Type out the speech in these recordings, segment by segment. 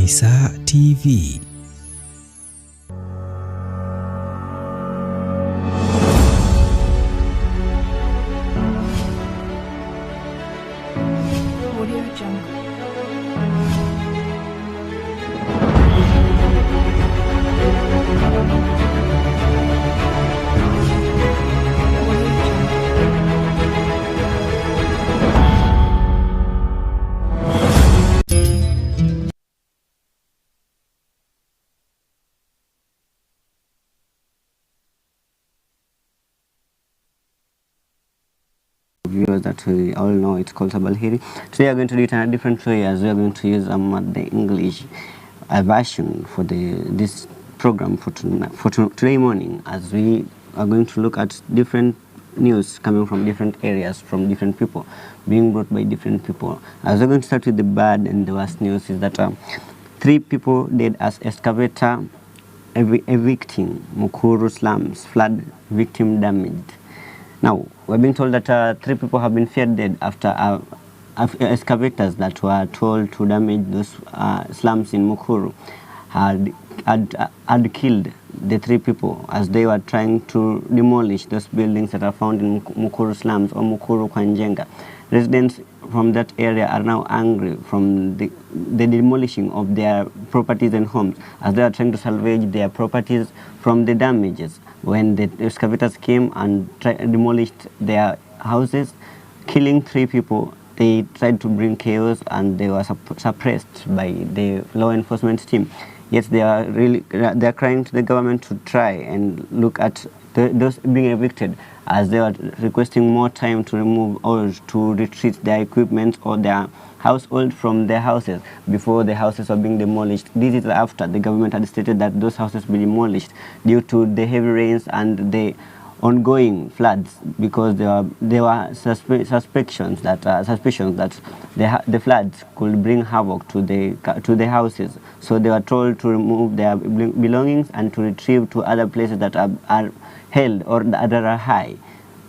Nisa TV. Viewers that we all know, it's called Sabalkheri. Today we are going to do it in a different way, as we are going to use the English version for this program for today morning, as we are going to look at different news coming from different areas, from different people, being brought by different people. As we're going to start with the bad and the worst news is that 3 people dead as excavator evicting Mukuru slums, flood victim damaged. Now, we're being told that 3 people have been feared dead after excavators that were told to damage those slums in Mukuru had killed the 3 people as they were trying to demolish those buildings that are found in Mukuru slums or Mukuru Kwanjenga. Residents from that area are now angry from the demolishing of their properties and homes, as they are trying to salvage their properties from the damages. When the excavators came and demolished their houses, killing 3 people, they tried to bring chaos and they were suppressed by the law enforcement team. Yet they are crying to the government to try and look at those being evicted, as they are requesting more time to remove or to retreat their equipment or their household from their houses before the houses are being demolished. This is after the government had stated that those houses be demolished due to the heavy rains and the ongoing floods, because there were suspicions that the floods could bring havoc to the houses. So they were told to remove their belongings and to retrieve to other places that are held or that are high.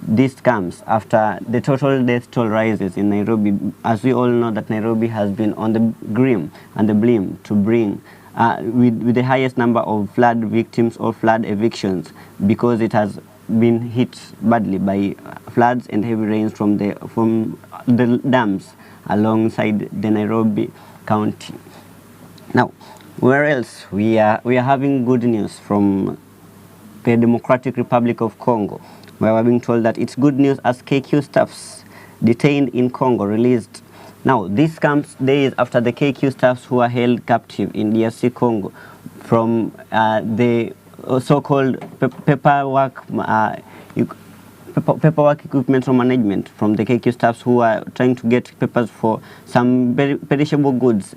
This comes after the total death toll rises in Nairobi, as we all know that Nairobi has been on the grim and the blame to bring with the highest number of flood victims or flood evictions, because it has been hit badly by floods and heavy rains from the dams alongside the Nairobi County. Now, where else we are having good news from the Democratic Republic of Congo, where we're being told that it's good news as KQ staffs detained in Congo released. Now, this comes days after the KQ staffs who are held captive in DRC Congo from the so-called paperwork equipment management from the KQ staffs who are trying to get papers for some perishable goods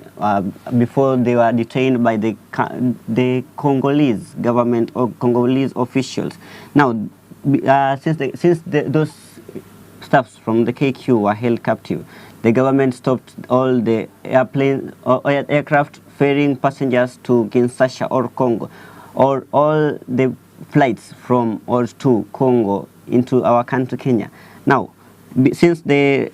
before they were detained by the Congolese government or Congolese officials. Now, since those staffs from the KQ were held captive, the government stopped all the airplanes or aircraft ferrying passengers to Kinshasa or Congo, or all the flights from or to Congo into our country, Kenya. Now, since the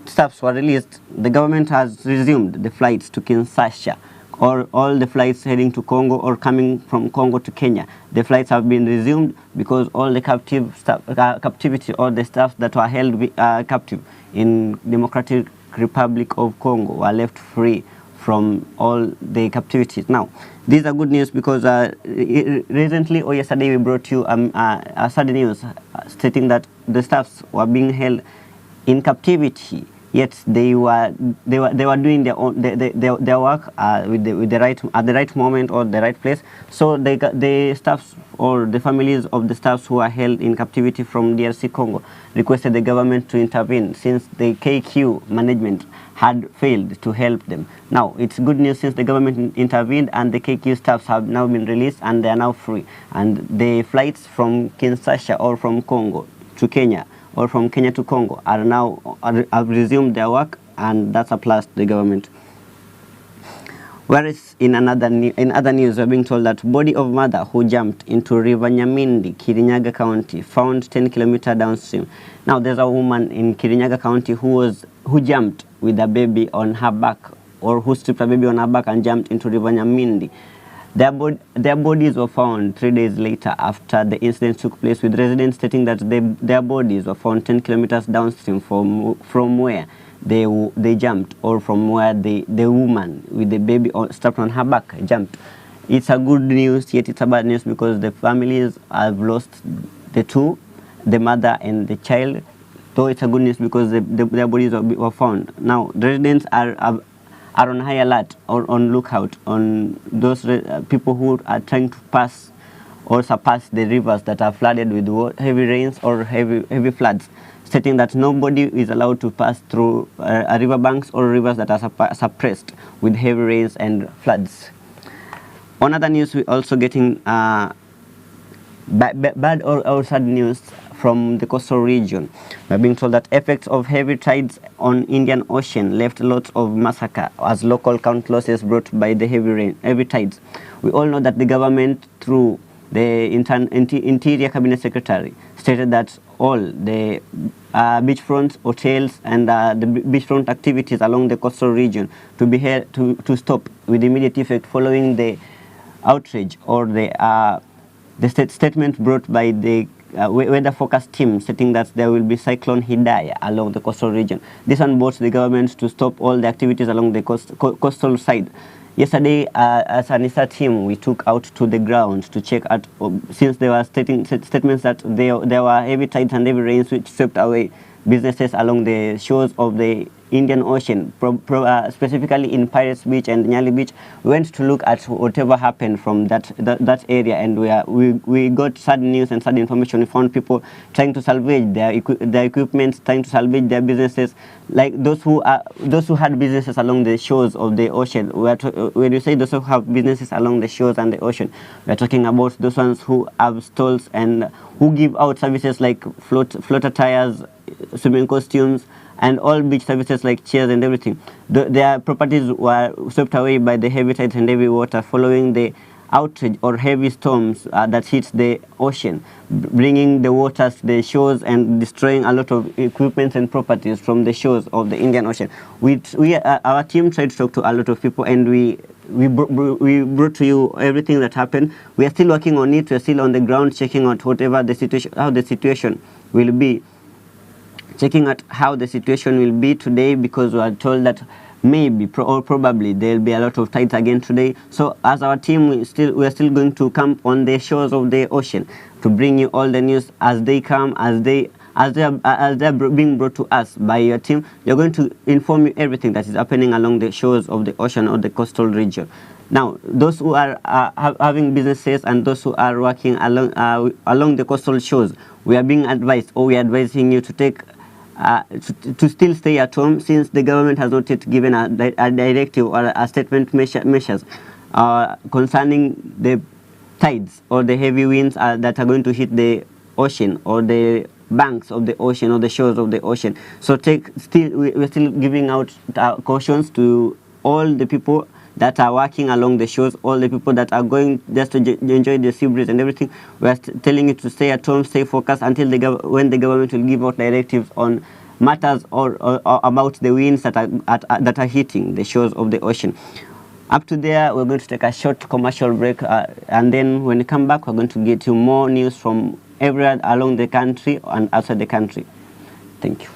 staffs were released, the government has resumed the flights to Kinshasa, or all the flights heading to Congo or coming from Congo to Kenya. The flights have been resumed because all the captivity or the staff that were held captive in Democratic Republic of Congo were left free from all the captivities. Now, these are good news because recently or yesterday we brought you a sad news stating that the staffs were being held in captivity, yet they were doing their own their work with the right moment or the right place. So the staffs or the families of the staffs who are held in captivity from DRC Congo requested the government to intervene, since the KQ management had failed to help them. Now, it's good news since the government intervened and the KQ staffs have now been released and they are now free. And the flights from Kinshasa or from Congo to Kenya or from Kenya to Congo have resumed their work, and that's a plus to the government. Whereas in other news, we're being told that body of mother who jumped into River Nyamindi, Kirinyaga County, found 10 kilometers downstream. Now, there's a woman in Kirinyaga County who jumped with a baby on her back or who stripped a baby on her back and jumped into River Nyamindi. Their bodies were found 3 days later after the incident took place, with residents stating that their bodies were found 10 kilometers downstream from where they jumped, or from where the woman with the baby strapped on her back jumped. It's a good news, yet it's a bad news, because the families have lost the two, the mother and the child. Though it's a good news because their bodies were found. Now, the residents are on high alert or on lookout on those people who are trying to pass or surpass the rivers that are flooded with heavy rains or heavy floods, stating that nobody is allowed to pass through river banks or rivers that are suppressed with heavy rains and floods. On other news, we're also getting bad or sad news from the coastal region. We're being told that effects of heavy tides on Indian Ocean left lots of massacre as local count losses brought by the heavy tides. We all know that the government, through the Interior Cabinet Secretary, stated that all the beachfront hotels and the beachfront activities along the coastal region to stop with immediate effect following the outrage or the statement brought by the weather forecast team, stating that there will be Cyclone Hidaya along the coastal region. This one brought the government to stop all the activities along the coastal side. Yesterday, as an ISA team, we took out to the ground to check out, since there were statements that there were heavy tides and heavy rains which swept away businesses along the shores of the Indian Ocean, specifically in Pirates Beach and Nyali Beach. We went to look at whatever happened from that area, and we got sad news and sad information. We found people trying to salvage their equipment, trying to salvage their businesses, like those who had businesses along the shores of the ocean. When you say those who have businesses along the shores and the ocean, we are talking about those ones who have stalls and who give out services like floater tires, swimming costumes, and all beach services like chairs and everything. Their properties were swept away by the heavy tides and heavy water following the outrage or heavy storms that hit the ocean, bringing the waters to the shores and destroying a lot of equipment and properties from the shores of the Indian Ocean. Our team tried to talk to a lot of people, and we brought to you everything that happened. We are still working on it. We are still on the ground checking out how the situation will be. Checking out how the situation will be today, because we are told that maybe or probably there will be a lot of tides again today. So as our team, we are still going to camp on the shores of the ocean to bring you all the news as they come, as they are being brought to us by your team. They're going to inform you everything that is happening along the shores of the ocean or the coastal region. Now, those who are having businesses and those who are working along the coastal shores, we are being advised, or we are advising you to take to still stay at home, since the government has not yet given a directive or a statement measures concerning the tides or the heavy winds that are going to hit the ocean or the banks of the ocean or the shores of the ocean. So we're still giving out cautions to all the people that are working along the shores, all the people that are going just to enjoy the sea breeze and everything. We are telling you to stay at home, stay focused until when the government will give out directives on matters or about the winds that are hitting the shores of the ocean. Up to there, we're going to take a short commercial break, and then when we come back, we're going to get you more news from everywhere along the country and outside the country. Thank you.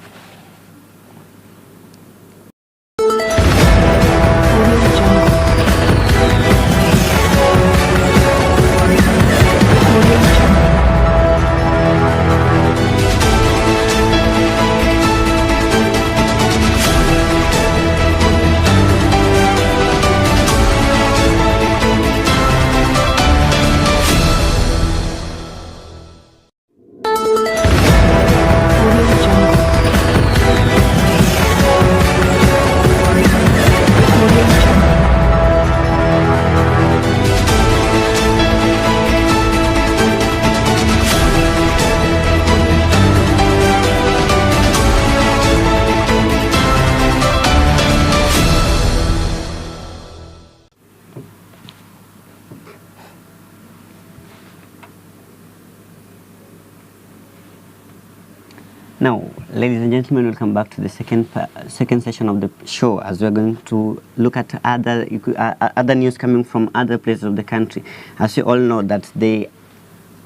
Now, Ladies and gentlemen, welcome back to the second session of the show, as we're going to look at other news coming from other places of the country. As you all know, that the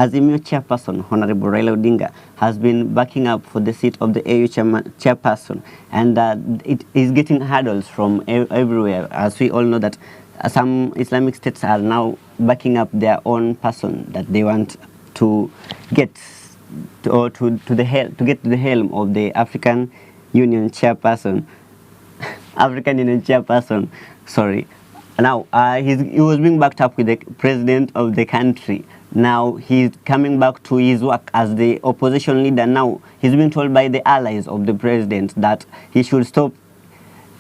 Azimio chairperson, Honorable Raila Odinga, has been backing up for the seat of the AU chairperson, and it is getting hurdles from everywhere. As we all know that some Islamic states are now backing up their own person that they want to get to get to the helm of the African Union chairperson. African Union chairperson, sorry. Now, he was being backed up with the president of the country. Now, he's coming back to his work as the opposition leader. Now, he's being told by the allies of the president that he should stop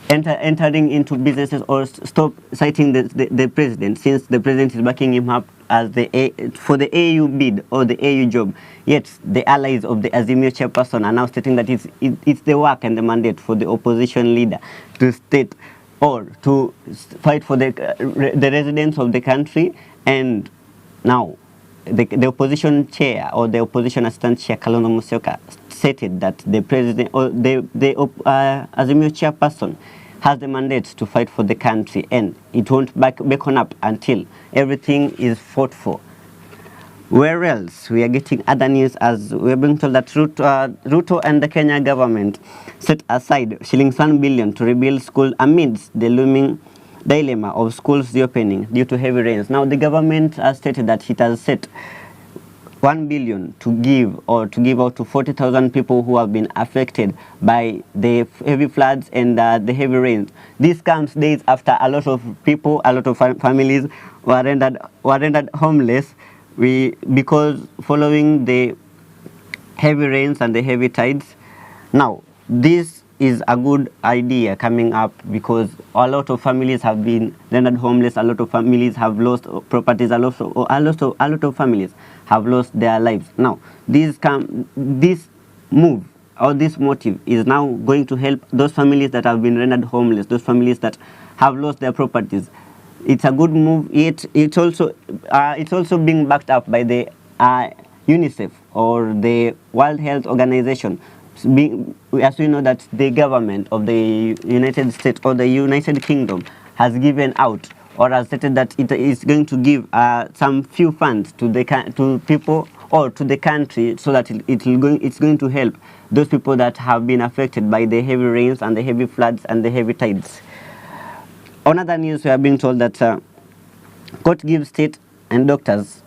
entering into businesses or stop citing the president, since the president is backing him up as for the AU bid or the AU job. Yet the allies of the Azimio chairperson are now stating that it's the work and the mandate for the opposition leader to state or to fight for the residents of the country. And now the opposition chair or the opposition assistant chair, Kharoun Musyoka, stated that the president or the Azimio chairperson has the mandate to fight for the country, and it won't beckon up until everything is fought for. Where else? We are getting other news, as we're being told that Ruto and the Kenya government set aside shillings 1 billion to rebuild school amidst the looming dilemma of schools reopening due to heavy rains. Now, the government has stated that it has set 1 billion to give out to 40,000 people who have been affected by the heavy floods and the heavy rains. This comes days after a lot of people, a lot of families were rendered homeless because following the heavy rains and the heavy tides. Now, this is a good idea coming up because a lot of families have been rendered homeless, a lot of families have lost properties, a lot of families have lost their lives. Now, this move or this motive is now going to help those families that have been rendered homeless, those families that have lost their properties. It's a good move. It's also being backed up by the UNICEF or the World Health Organization. As we know that the government of the United States or the United Kingdom has given out or has stated that it is going to give some few funds to people or to the country, so that it's going to help those people that have been affected by the heavy rains and the heavy floods and the heavy tides. On other news, we are being told that court gives state and doctors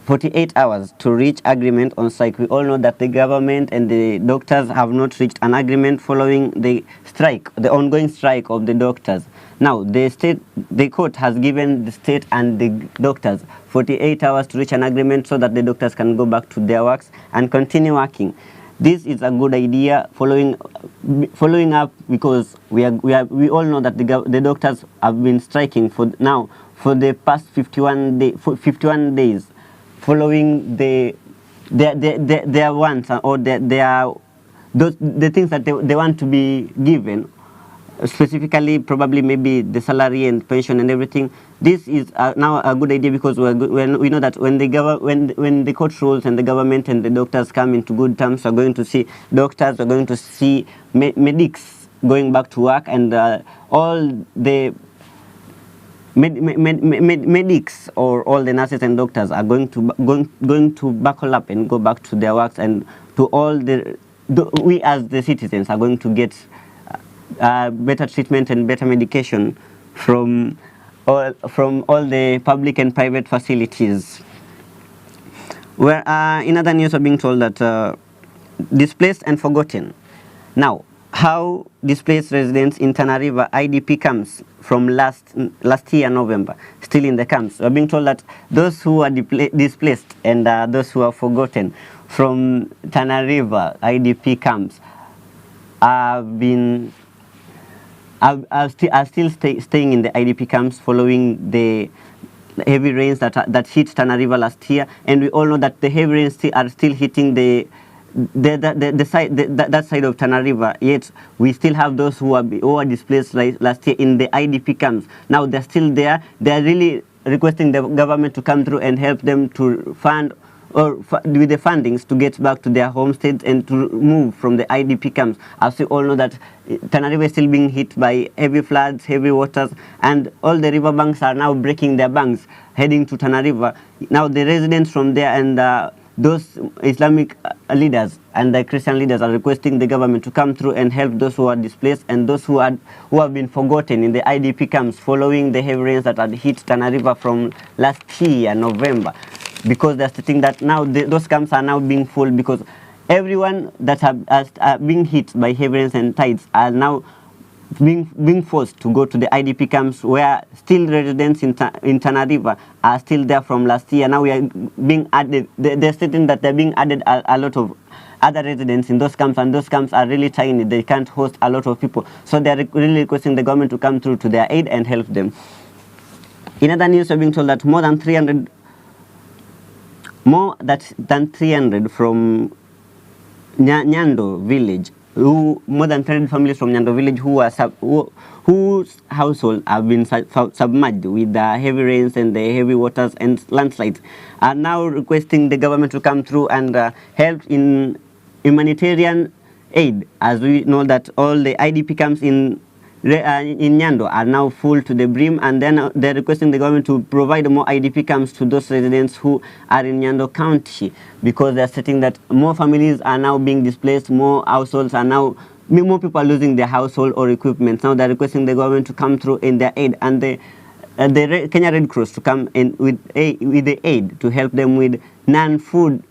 48 hours to reach agreement on strike. We all know that the government and the doctors have not reached an agreement following the strike, the ongoing strike of the doctors. Now, the court has given the state and the doctors 48 hours to reach an agreement so that the doctors can go back to their works and continue working. This is a good idea, following up, because we all know that the doctors have been striking for the past 51 days. Following their wants or the things that they want to be given, specifically probably maybe the salary and pension and everything. This is now a good idea, because we know that when the court rules and the government and the doctors come into good terms, we're going to see doctors, we're going to see medics going back to work, and all the medics or all the nurses and doctors are going to buckle up and go back to their works, and to all we as the citizens are going to get better treatment and better medication from all the public and private facilities. Where in other news, we're being told that displaced and forgotten. Now, how displaced residents in Tana River IDP camps from last year November still in the camps. We're being told that those who are displaced and those who are forgotten from Tana River IDP camps are still staying in the IDP camps following the heavy rains that hit Tana River last year, and we all know that the heavy rains are still hitting that side of Tana River. Yet we still have those who are displaced last year in the IDP camps. Now they're still there. They're really requesting the government to come through and help them to fund or with the fundings to get back to their homesteads and to move from the IDP camps. As we all know that Tana River is still being hit by heavy floods, heavy waters, and all the river banks are now breaking their banks, heading to Tana River. Now the residents from there and those Islamic leaders and the Christian leaders are requesting the government to come through and help those who are displaced and those who have been forgotten in the IDP camps following the heavy rains that had hit Tana River from last year, November. Because they're stating that now those camps are now being full because everyone that are being hit by heavy rains and tides are now being forced to go to the IDP camps where still residents in Tana River are still there from last year. Now we are being added, they're stating that they're being added a lot of other residents in those camps, and those camps are really tiny. They can't host a lot of people. So they're really requesting the government to come through to their aid and help them. In other news, we're being told that more than 300 from Nyando village, more than 300 families from Nyando village whose households have been submerged with the heavy rains and the heavy waters and landslides, are now requesting the government to come through and help in humanitarian aid, as we know that all the IDP camps in Nyando are now full to the brim, and then they're requesting the government to provide more IDP camps to those residents who are in Nyando County, because they're stating that more families are now being displaced, more households are now, more people are losing their household or equipment. Now they're requesting the government to come through in their aid, and the Kenya Red Cross to come in with the aid to help them with non-food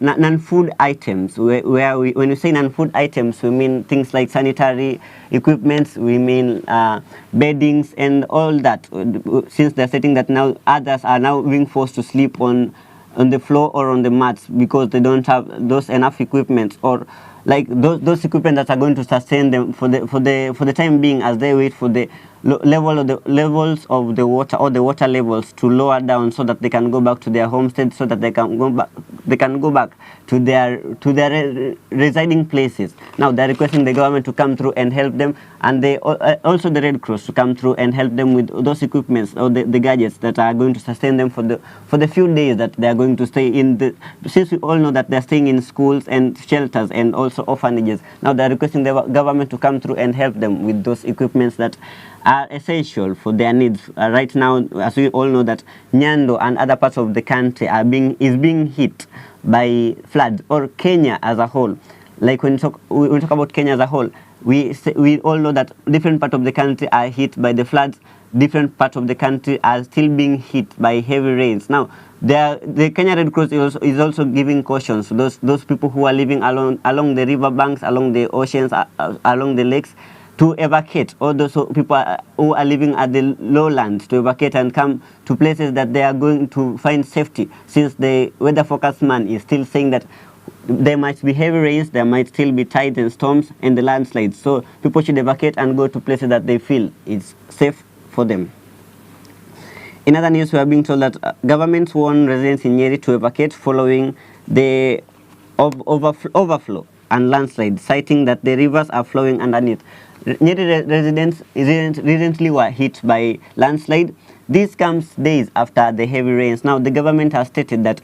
items. When we say non-food items, we mean things like sanitary equipments, we mean beddings and all that. Since they're stating that now others are now being forced to sleep on the floor or on the mats because they don't have those enough equipment, or like those equipment that are going to sustain them for the time being, as they wait for the levels of the water, or the water levels to lower down, so that they can go back to their homestead, so that they can go back to their residing places. Now they're requesting the government to come through and help them, and they also the Red Cross to come through and help them with those equipments or the gadgets that are going to sustain them for the few days that they are going to stay in since we all know that they're staying in schools and shelters and also orphanages. Now they're requesting the government to come through and help them with those equipments that are essential for their needs. Right now, as we all know, that Nyando and other parts of the country is being hit by floods, or Kenya as a whole. Like when we talk about Kenya as a whole, we all know that different parts of the country are hit by the floods. Different parts of the country are still being hit by heavy rains. Now, the Kenya Red Cross is also giving cautions to those people who are living along the river banks, along the oceans, along the lakes, to evacuate. All those people who are living at the lowlands to evacuate and come to places that they are going to find safety, since the weather forecast man is still saying that there might be heavy rains, there might still be tides and storms and the landslides. So people should evacuate and go to places that they feel is safe for them. In other news, we are being told that governments warn residents in Nyeri to evacuate following the overflow and landslide, citing that the rivers are flowing underneath. Nyeri residents recently were hit by landslide. This comes days after the heavy rains. Now, the government has stated that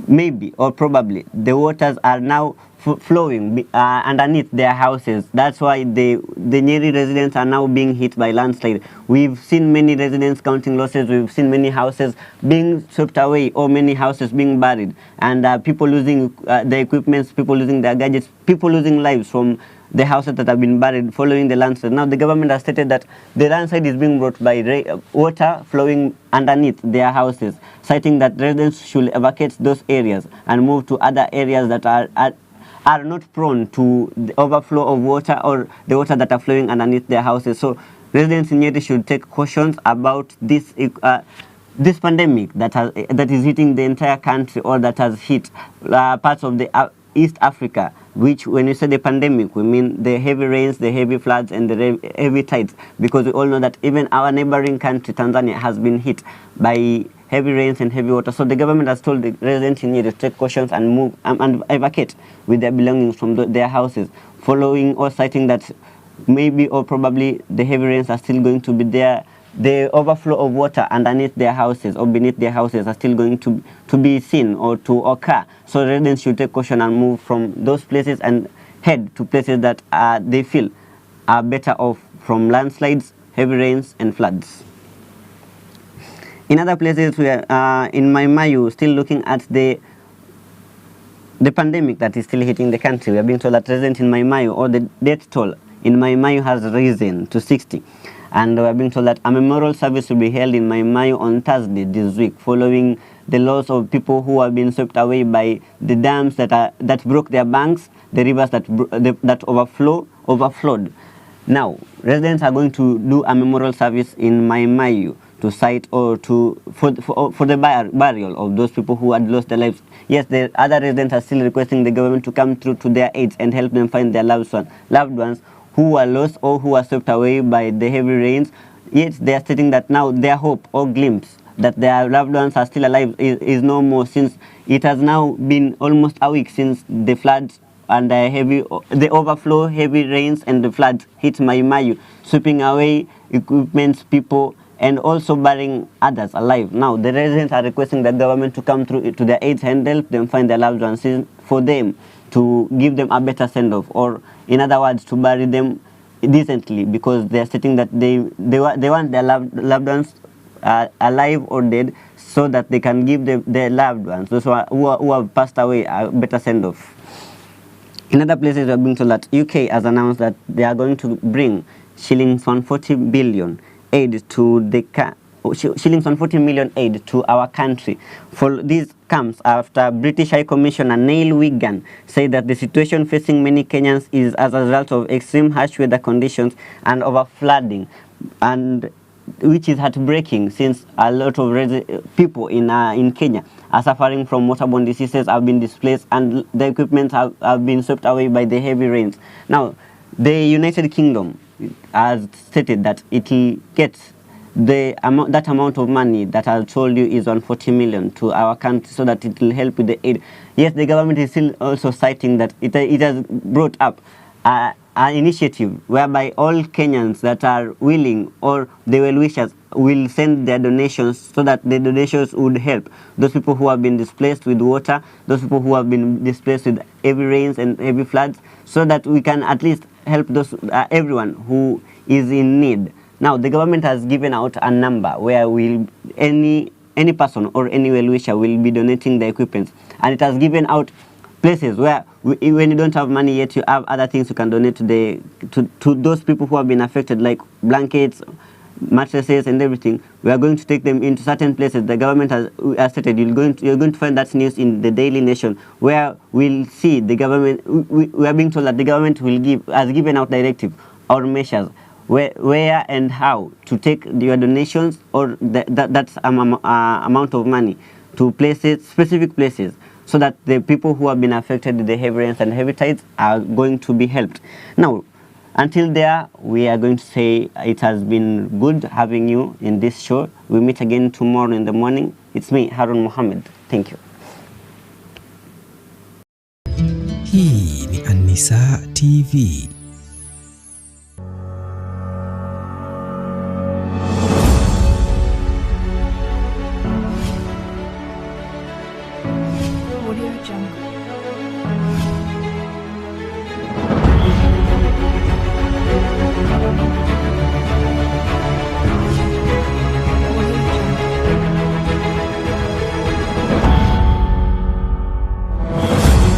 maybe or probably the waters are now flowing underneath their houses. That's why the Nyeri residents are now being hit by landslide. We've seen many residents counting losses. We've seen many houses being swept away, or many houses being buried, and people losing their equipment, people losing their gadgets, people losing lives from the houses that have been buried following the landslide. Now the government has stated that the landslide is being brought by water flowing underneath their houses, citing that residents should evacuate those areas and move to other areas that are not prone to the overflow of water or the water that are flowing underneath their houses. So residents in Nyeri should take cautions about this pandemic that is hitting the entire country, or that has hit parts of the East Africa, which when we say the pandemic, we mean the heavy rains, the heavy floods, and the heavy tides, because we all know that even our neighboring country, Tanzania, has been hit by heavy rains and heavy water. So the government has told the residents in Nyeri to take cautions and move and evacuate with their belongings from their houses, following or citing that maybe or probably the heavy rains are still going to be there the overflow of water underneath their houses or beneath their houses are still going to be seen or to occur. So residents should take caution and move from those places and head to places that they feel are better off from landslides, heavy rains and floods. In other places, we are in Maimayu, still looking at the pandemic that is still hitting the country. We are being told that residents in Maimayu, or the death toll in Maimayu has risen to 60. And we are being told that a memorial service will be held in Maimayu on Thursday this week, following the loss of people who have been swept away by the dams that broke their banks, the rivers that overflowed. Now, residents are going to do a memorial service in Maimayu to cite or for the burial of those people who had lost their lives. Yes, the other residents are still requesting the government to come through to their aids and help them find their loved ones who were lost or who were swept away by the heavy rains. Yet they are stating that now their hope or glimpse that their loved ones are still alive is no more, since it has now been almost a week since the floods and the overflow, heavy rains and the floods hit Maimayu, sweeping away equipment, people, and also burying others alive. Now, the residents are requesting the government to come through to their aids and help them find their loved ones, for them to give them a better send-off, or in other words, to bury them decently, because they are stating that they want their loved ones alive or dead, so that they can give their loved ones, those who have passed away, a better send-off. In other places, we are being told that UK has announced that they are going to bring shillings 140 billion aid to shillings 140 million aid to our country. For this comes after British High Commissioner Neil Wigan said that the situation facing many Kenyans is as a result of extreme harsh weather conditions and over flooding, and which is heartbreaking, since a lot of people in Kenya are suffering from waterborne diseases, have been displaced, and the equipment have been swept away by the heavy rains. Now, the United Kingdom has stated that it will get that amount of money that I told you is 140 million to our country, so that it will help with the aid. Yes, the government is still also citing that it has brought up an initiative whereby all Kenyans that are willing, or the well-wishers, will send their donations, so that the donations would help those people who have been displaced with water, those people who have been displaced with heavy rains and heavy floods, so that we can at least help those everyone who is in need. Now, the government has given out a number where any person or any well-wisher will be donating the equipment, and it has given out places where when you don't have money yet, you have other things you can donate to those people who have been affected, like blankets, mattresses and everything. We are going to take them into certain places. The government has stated you're going to find that news in the Daily Nation, where we'll see the government. We are being told that the government has given out directive or measures where and how to take your donations or that amount of money to places, specific places, so that the people who have been affected with the heavy rains and heavy tides are going to be helped. Now, until there, we are going to say it has been good having you in this show. We meet again tomorrow in the morning. It's me, Kharoun Mohammed. Thank you. Hii ni Anisa TV.